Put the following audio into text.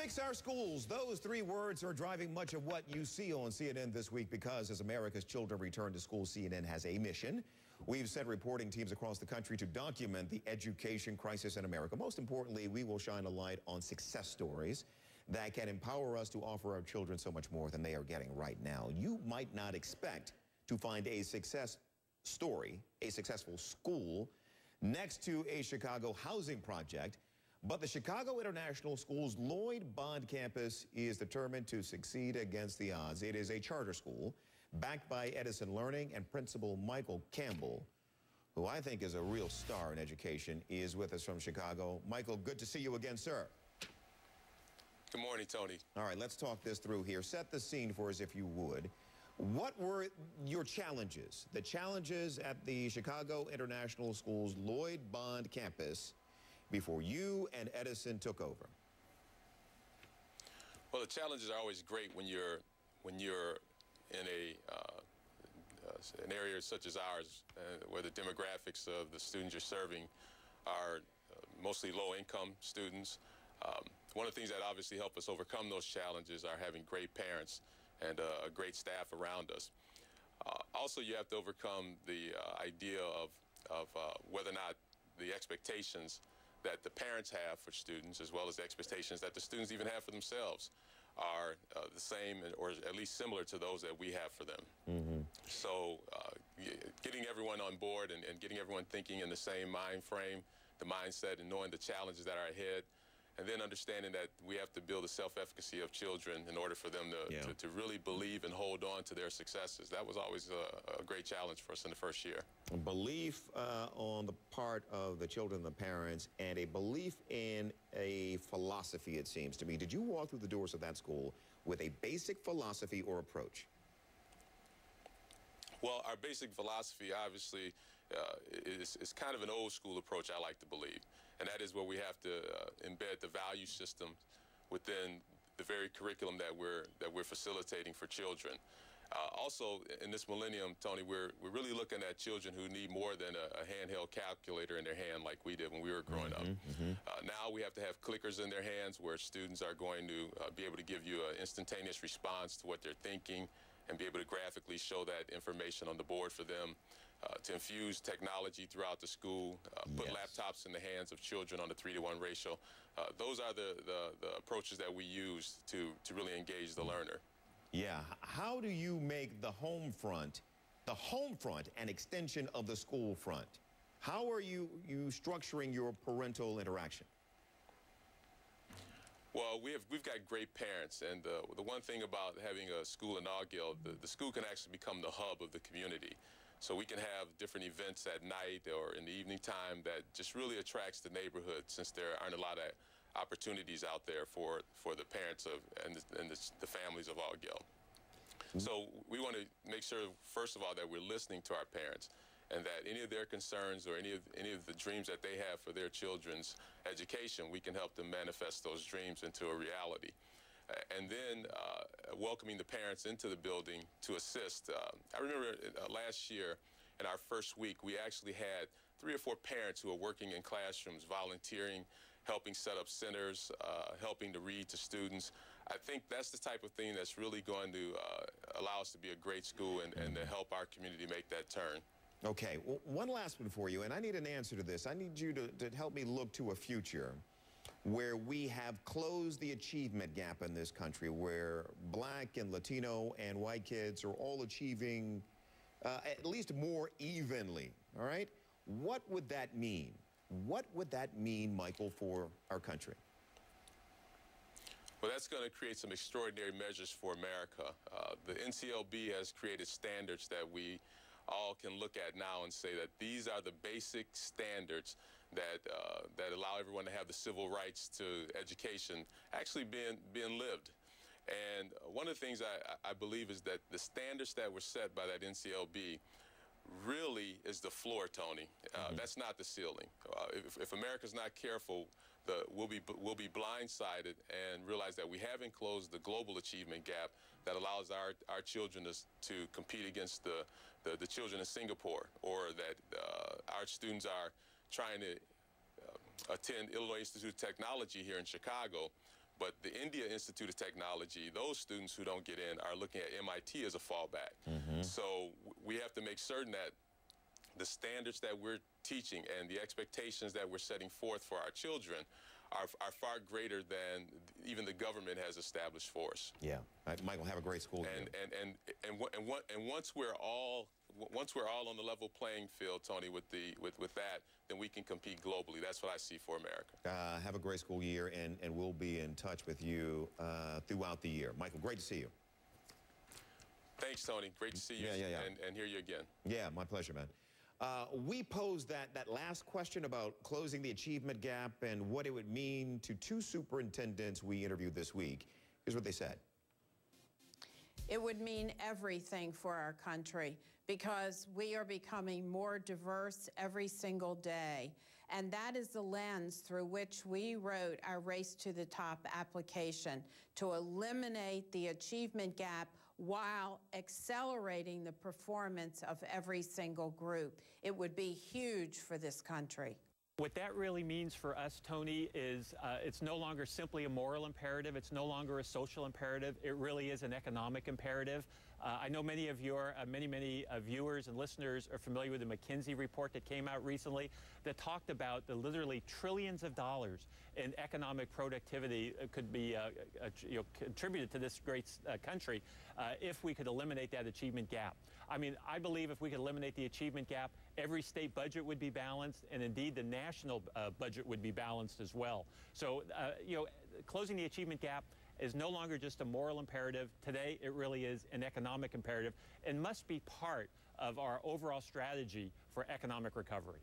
Fix our schools. Those three words are driving much of what you see on CNN this week because as America's children return to school, CNN has a mission. We've sent reporting teams across the country to document the education crisis in America. Most importantly, we will shine a light on success stories that can empower us to offer our children so much more than they are getting right now. You might not expect to find a success story, a successful school, next to a Chicago housing project. But the Chicago International School's Lloyd Bond campus is determined to succeed against the odds. It is a charter school backed by Edison Learning, and Principal Michael Campbell, who I think is a real star in education, is with us from Chicago. Michael, good to see you again, sir. Good morning, Tony. All right, let's talk this through here. Set the scene for us, if you would. What were your challenges, the challenges at the Chicago International School's Lloyd Bond campus before you and Edison took over? Well, the challenges are always great when you're in an area such as ours, where the demographics of the students you're serving are mostly low-income students. One of the things that obviously help us overcome those challenges are having great parents and a great staff around us. Also, you have to overcome the idea of whether or not the expectations that the parents have for students, as well as the expectations that the students even have for themselves, are the same or at least similar to those that we have for them. Mm-hmm. So getting everyone on board and getting everyone thinking in the same mind frame, the mindset, and knowing the challenges that are ahead, and then understanding that we have to build the self-efficacy of children in order for them to really believe and hold on to their successes. That was always a great challenge for us in the first year. Belief on the part of the children and the parents, and a belief in a philosophy, it seems to me. Did you walk through the doors of that school with a basic philosophy or approach? Well, our basic philosophy, obviously, is kind of an old school approach, I like to believe. And that is where we have to embed the value system within the very curriculum that we're facilitating for children. Also, in this millennium, Tony, we're really looking at children who need more than a handheld calculator in their hand like we did when we were growing up. Now we have to have clickers in their hands where students are going to be able to give you an instantaneous response to what they're thinking and be able to graphically show that information on the board for them, to infuse technology throughout the school, put laptops in the hands of children on a 3-to-1 ratio. Those are the approaches that we use to really engage the learner. Yeah. How do you make the home front an extension of the school front? How are you structuring your parental interaction? Well, we've got great parents, and the one thing about having a school in Augill, the school can actually become the hub of the community. So we can have different events at night or in the evening time that just really attracts the neighborhood, since there aren't a lot of opportunities out there for the parents and the families of Augill. So we want to make sure, first of all, that we're listening to our parents, and that any of their concerns or any of the dreams that they have for their children's education, we can help them manifest those dreams into a reality. And then welcoming the parents into the building to assist. I remember last year, in our first week, we actually had 3 or 4 parents who are working in classrooms, volunteering, helping set up centers, helping to read to students. I think that's the type of thing that's really going to allow us to be a great school and to help our community make that turn. Okay, well, one last one for you, and I need an answer to this. I need you to help me look to a future where we have closed the achievement gap in this country, where Black and Latino and white kids are all achieving at least more evenly, all right? What would that mean? What would that mean, Michael, for our country? Well, that's going to create some extraordinary measures for America. The NCLB has created standards that we all can look at now and say that these are the basic standards that allow everyone to have the civil rights to education actually being lived. And one of the things I believe is that the standards that were set by that NCLB really is the floor, Tony. That's not the ceiling. If America's not careful, we'll be blindsided and realize that we haven't closed the global achievement gap that allows our children to compete against the children in Singapore, or that our students are trying to attend Illinois Institute of Technology here in Chicago, But the India Institute of Technology, those students who don't get in are looking at MIT as a fallback. So we have to make certain that the standards that we're teaching and the expectations that we're setting forth for our children are far greater than even the government has established for us. Yeah, Michael, have a great school year. And once we're all on the level playing field, Tony, with that, then we can compete globally. That's what I see for America. Have a great school year, and we'll be in touch with you throughout the year. Michael, great to see you. Thanks, Tony. Great to see you and hear you again. Yeah, my pleasure, man. We posed that last question about closing the achievement gap and what it would mean to two superintendents we interviewed this week. Here's what they said. It would mean everything for our country because we are becoming more diverse every single day. And that is the lens through which we wrote our Race to the Top application, to eliminate the achievement gap while accelerating the performance of every single group. It would be huge for this country. What that really means for us, Tony, is it's no longer simply a moral imperative. It's no longer a social imperative. It really is an economic imperative. I know many of your many viewers and listeners are familiar with the McKinsey report that came out recently that talked about the literally trillions of dollars in economic productivity could be contributed to this great country if we could eliminate that achievement gap. I mean, I believe if we could eliminate the achievement gap, every state budget would be balanced, and indeed the national budget would be balanced as well. So, closing the achievement gap is no longer just a moral imperative. Today, it really is an economic imperative and must be part of our overall strategy for economic recovery.